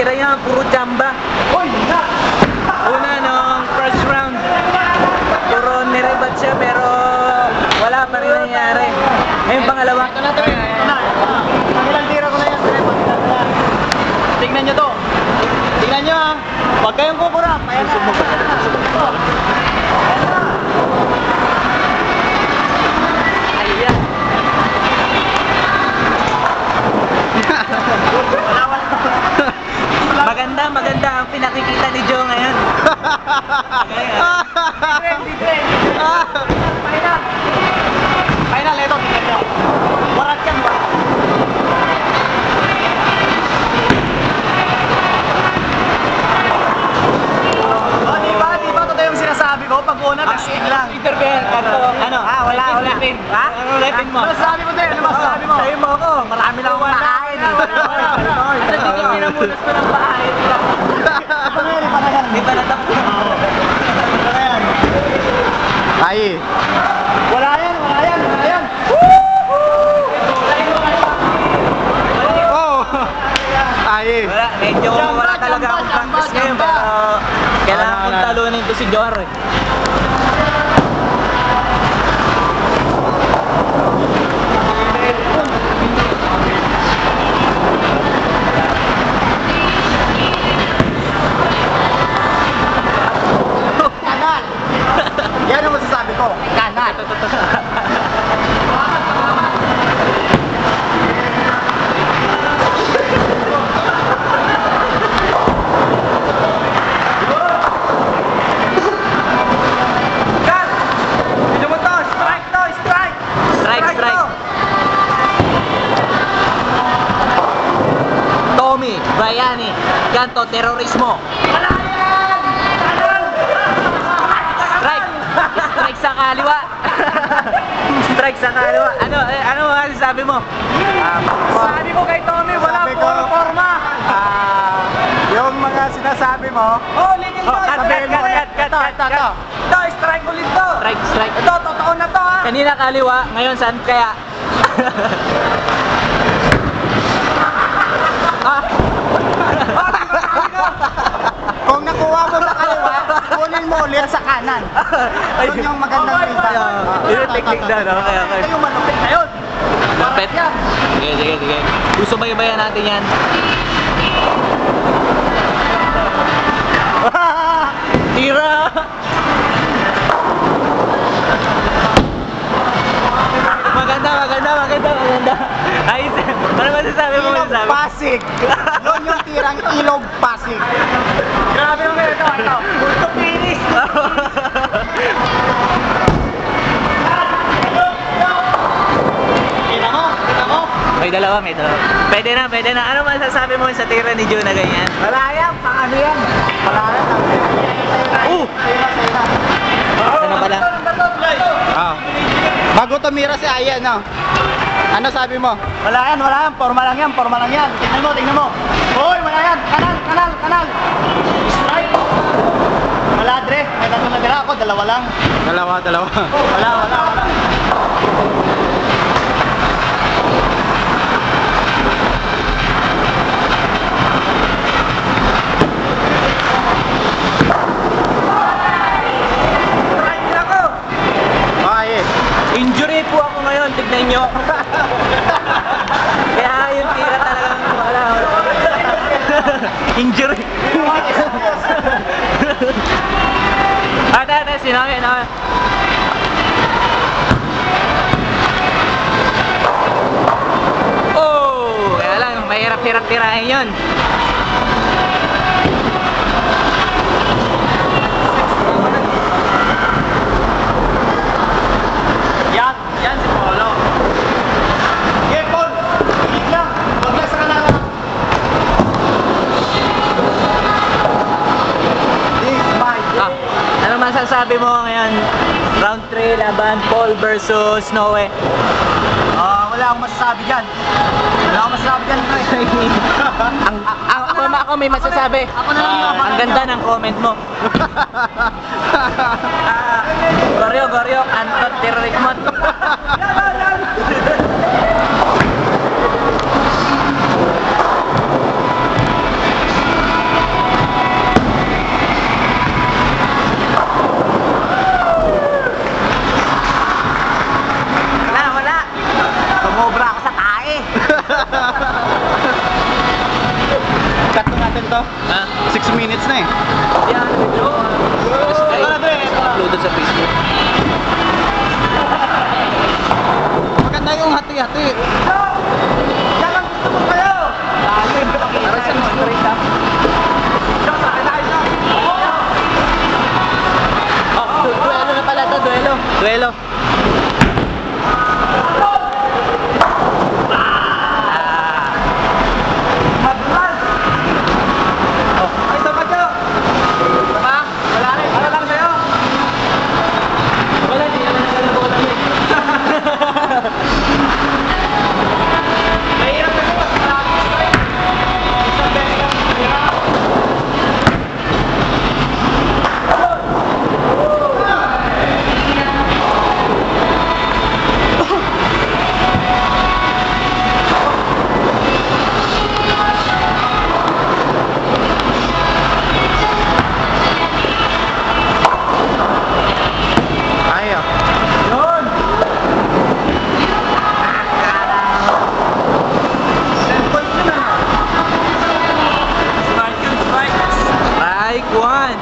tira yan, puro chamba. Una nung first round, puro nirebat siya pero wala pa rin nangyari. Ngayon pangalawa. Ilang tira ko na yan. Tingnan nyo to. Tingnan nyo ha. Huwag kayong kukurap. Ayan na. Ayan. Maganda ang pinakikita ni Joe ngayon. Final, ito. Tingnan nyo. Warat yan, warat. Sabi ko, pag una, tasig lang. Intervene. Ano? Wala. Ha? Ano lepin mo? Ano sabi mo din? Ano masasabi mo? Sabi mo ako. Marami lang akong nakain. Ano di ka pinamunas ko ng bahay? Iba na yan. Di ba natapos? Iba na yan. Ay. Wala yan. Oh. Ay. Wala, medyo wala talaga akong practice ngayon pero kailangan kong talunin to si Johar eh. Kanal! Yan ang masasabi ko. Kanal! Strike. Tommy, Bayani, Ganto, terorismo. Strike sa kaliwa. Strike sa kaliwa. Ano sabi mo? Sabi ko kay Tommy, wala puro forma. Yung mga sinasabi mo, Ulitin mo. Ito, strike ulit to. Strike. Ito, totoo na to ha. Kanina kaliwa, ngayon saan kaya? Kung nakuha mo sa kaliwa, kunin mo ulit sa kanan. Yun yung magandang pinta. Yun yung technique na, no? Okay. Ito yung malupit na yun. Malupit? Sige. Susubaybayan natin yan. Tira! Maganda. Ayos. Ano masasabi mo? Ilog Pasig. Yun yung tirang Ilog Pasig. Grabe naman ito. Gusto finish. Kita mo? May dalawa. Pwede na. Ano masasabi mo sa tira ni Joe na ganyan? Wala yan. Paano yan? Wala yan. Ano pala? Bago tumira si Ayan, no? Ano sabi mo? Wala yan. Forma lang yan. Tingnan mo. Hoy, wala yan. Kanal. Strike. Wala, Dre. May tatlo na dala ako. Dalawa lang. Dalawa. Wala. Injury po ako ngayon, tignan nyo. Kaya yung tira talagang wala. Injury. Ate, sinabi. Oh, kaya lang, mahirap tirahin yun. Yan si Polo. Okay, Paul. Higit lang. Wag lang sa kanala. This is my day. Ano masasabi mo ngayon? Round 3 laban Paul versus Noe. Wala akong masasabi dyan. Ako may masasabi. Ako na lang yung Ang ganda ng comment mo. Goryo, Antot Tirikmot. Duelo.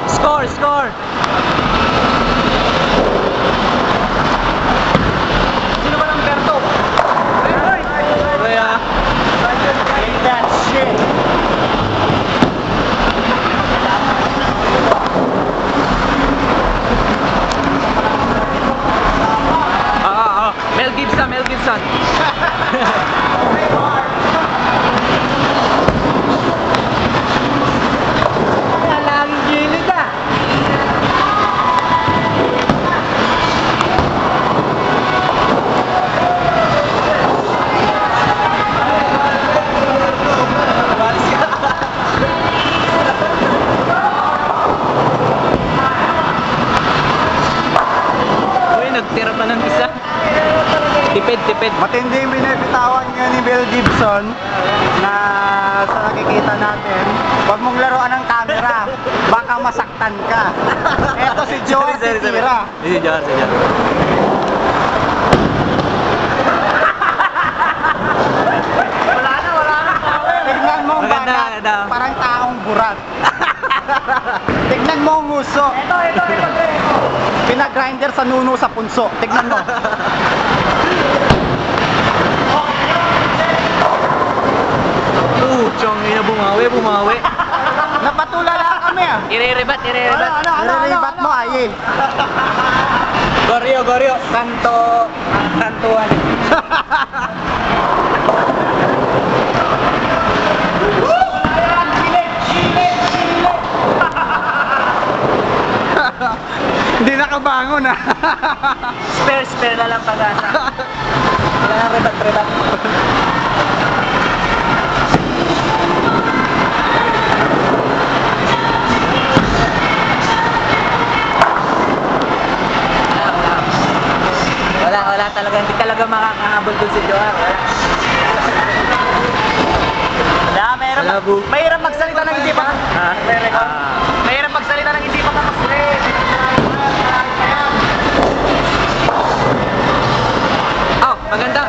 Score! Sino ba ng Berto? Kaya Ain't that shit. Mel Gibson. Laging gilid ah. Nagtira pa ng isa. Tipid. Matindi yung binibitawan ngayon ni Mel Gibson na sa nakikita natin. Huwag mong laruan ng camera, baka masaktan ka. Eto si Joe titira. Si Joe. Wala na. Tignan mo ang Maganda. banat, parang taong burat. Tignan mo ang nguso. Ito. Pinagrinder sa nuno sa punso. Tignan mo. Chong, ina bumawi. Napatulala kami ah. Ire-rebat. Nalilibat mo ay Goryo. Kantuan. Hindi nakabangon ah. Spare na lang pag-asa. Wala nang rebat. Wala talaga. Hindi talaga makakahabol dun si Joar. Mahirap magsalita ng hindi pa. Mahirap magsalita ng hindi pa makaslit. Maganda.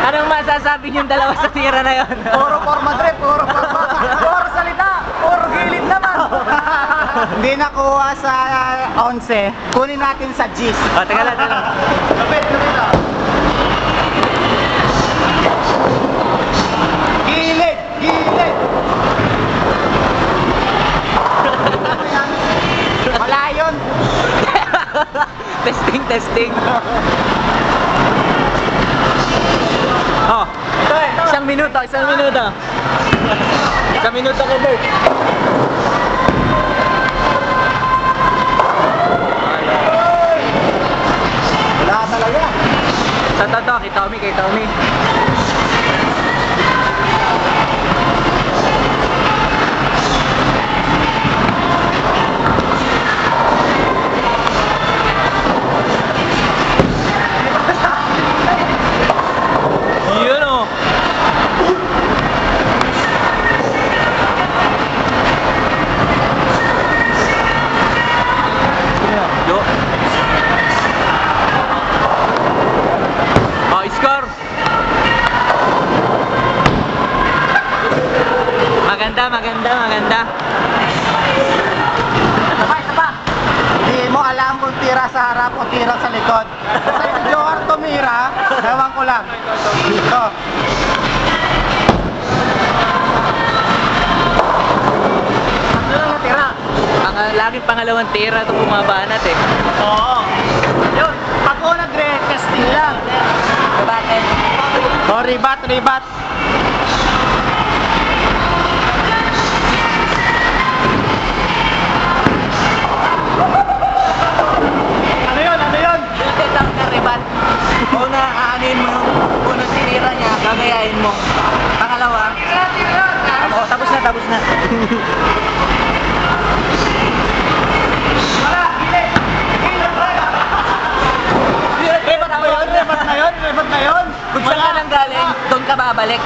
Anong masasabi niyong dalawa sa tira na yon? Puro forma drip, puro salita, puro gilid naman. Hindi nakuha sa 11, kunin natin sa G's. Teka lang. Lapit ah. Gilid. Wala yun. Testing. Isang minuto. Isang minuto ko, Bert. Wala talaga. Sa tato, kay Tommy. Yun o. Score. Maganda. Isa pa. Hindi mo alam kung tira sa harap o tira sa likod. Sa Johar tumira, ewan ko lang. Ito. Ano lang natira? Laging pangalawang tira ito bumabanat eh. Oo. Yun. lang. Babatin. Oh, ribat. Ano yun? Set up na ribat. Una, aanin mo yung puno sinira niya, gagayain mo. Pangalawa, tapos na. Rebat na yun. Kung saan ka nang galing, doon ka babalik.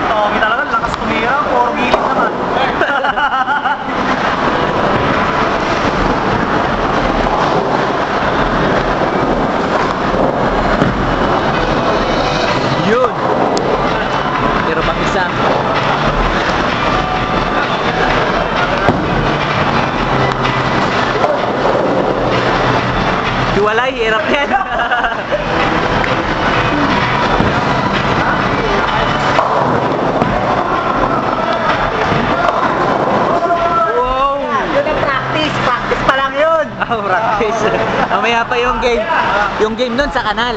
Togi talaga, lakas tumira. 4 gilid naman. Yun. Pero pang isa. Hiwalay, hirap yan. Wow! Yun ang practice pa lang yun. Oh, practice. Mamaya pa yung game. Yung game nun sa kanal.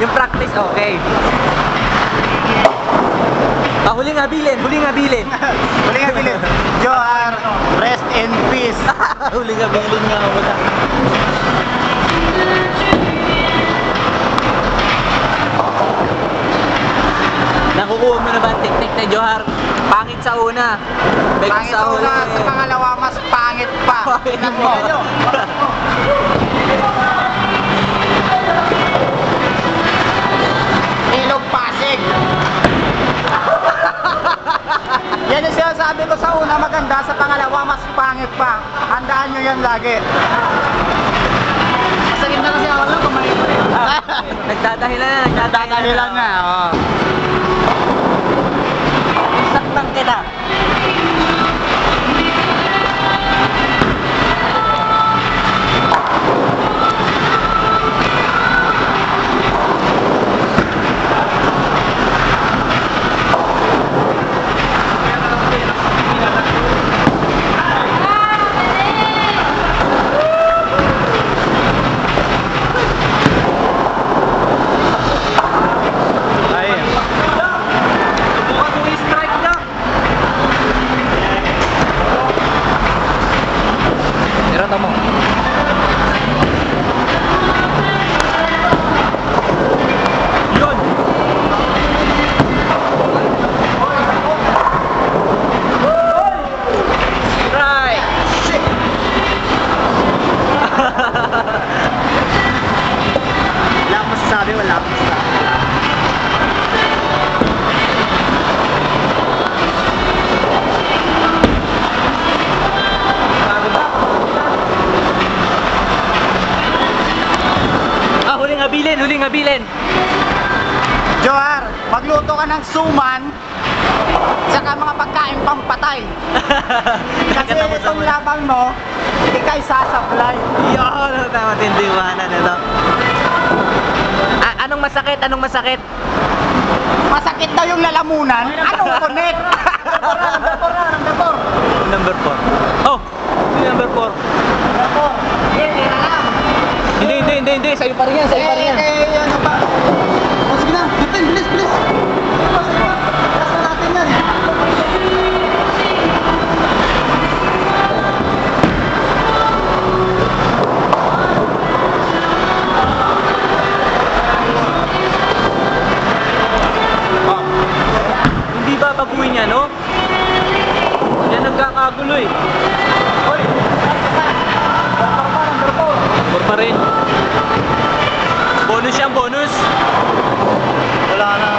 Yung practice, okay. Huling habilin. Huli nga bilid. Johar, rest in peace. Huling habilin nga wala. Nakukuha mo na ba ang teknik na Johar? Pangit sa una. Pangit sa una, huli. sa pangalawa, mas pangit pa. Tingnan mo. Ilog Pasig. Yan yung sinasabi ko sa una, maganda. Sa pangalawa, mas pangit pa. Handaan nyo yan lagi. Masakit na kasi ako lang, kumain ko rin. Nagdadahilan na. Dadahilan na, oh. Saktan kita. Irata mo. Yun. Right. Wala akong masasabi, wala akong masasabi. Huling habilin. Johar, magluto ka ng suman, saka mga pagkain pampatay. Kasi itong laban mo, ikay sasablay. Yun, tama tindiwanan ito. Anong masakit? Masakit daw yung lalamunan. Anong connect? Number 4. Oh, number 4. Hindi. Sa'yo pa rin yan. Ano ba? O sige na, bilis. Last na natin yan. Hindi ba baguhin yan, no? Yan nagkakagulo eh. Hoy! Number 4. 4 pa rin. Bonus yan, bonus. Wala na.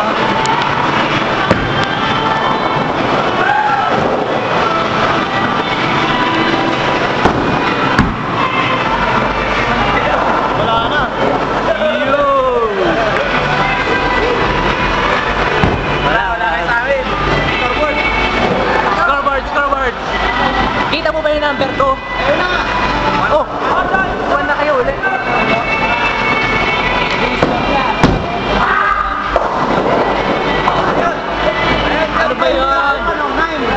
Wala na. Yo! Wala kayo sa amin. Scoreboard. Kita mo ba yung number 2? Ayun na! Oh! Buwan na kayo ulit. Ano ba yun? Ano, 9.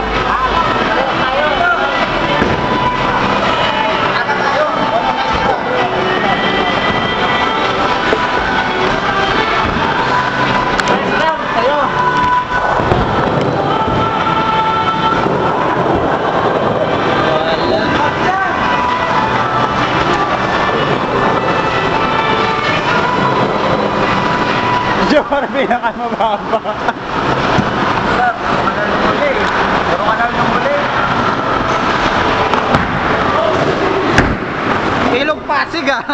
Jor, pinakamababa. Puro kanal ng muli. Ilog Pasig ah.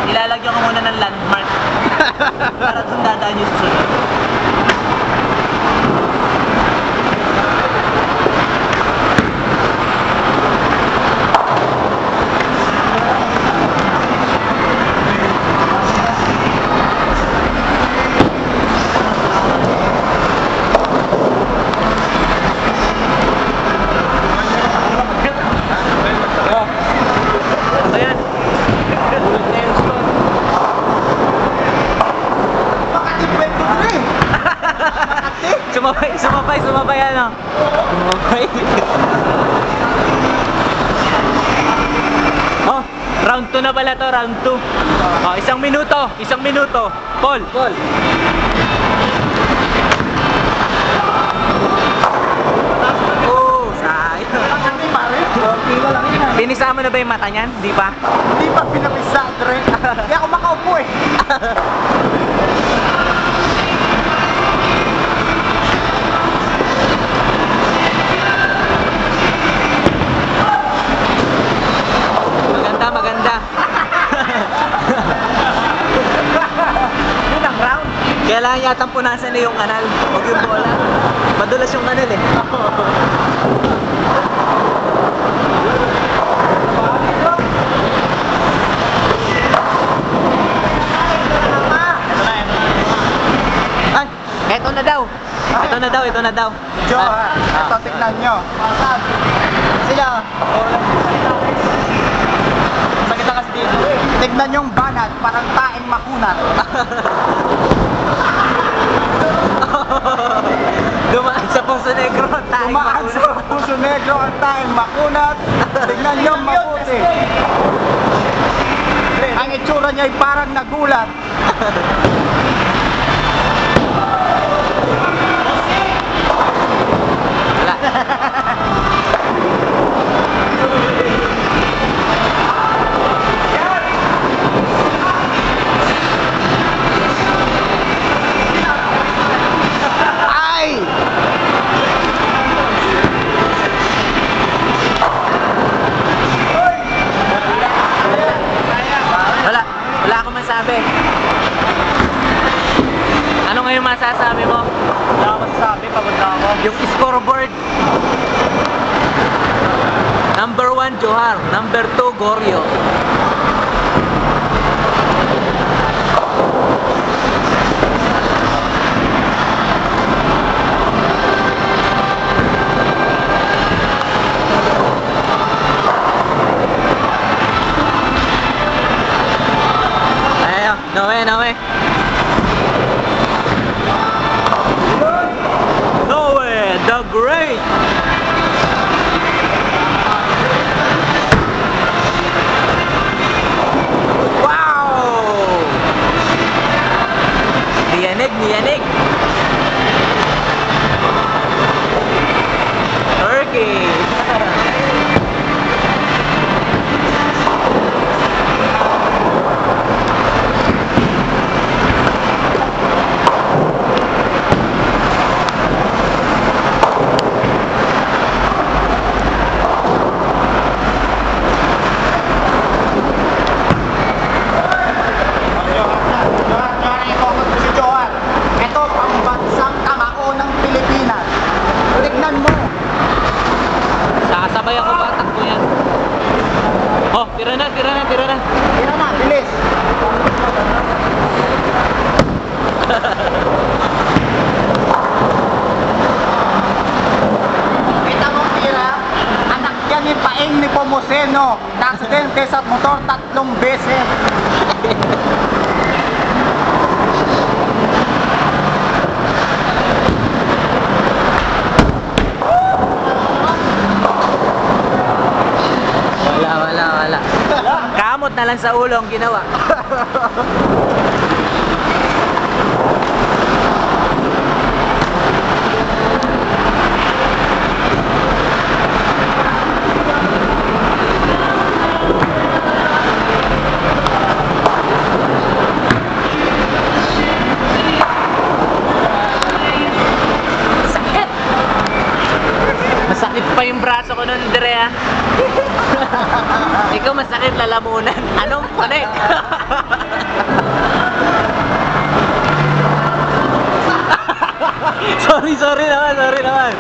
Ilalagyan ko muna ng landmark. Para doon dadaan yung susunod. Sumabay ano? Sumabay. Oh, round 2 na pala to, round 2. Oh, isang minuto. Paul. Oh, sayang. Pinisa mo na ba yung mata niyan? Di pa? Hindi pa pinapisa, Dre. Hindi ako makaupo eh. Maganda. Yun ang round. Kailangan yatang punasan na yung kanal. Huwag yung bola. Madulas yung kanal eh. Ay, eto na daw. Jo, ito tignan nyo. Sila. Maganda kasi dito. Tignan yung banat, parang taing makunat. Dumaan sa Puso Negro ang taing Dumaan sa Puso Negro ang taing makunat. Tignan nyo mabuti. Ang itsura niya ay parang nagulat. Wala akong masabi. Ano ngayon masasabi mo? Wala akong masasabi, pagod na ako. Yung scoreboard. Number 1, Johar. Number 2, Goryo. Noe. Noe, the Great. Wow! Niyanig. Turkey. Ito, Sino na-aksidente sa motor 3 beses? Wala. Kamot na lang sa ulo ang ginawa. Masakit pa yung braso ko nun, Dre, ah. Ikaw masakit lalamunan. Anong connect? sorry naman.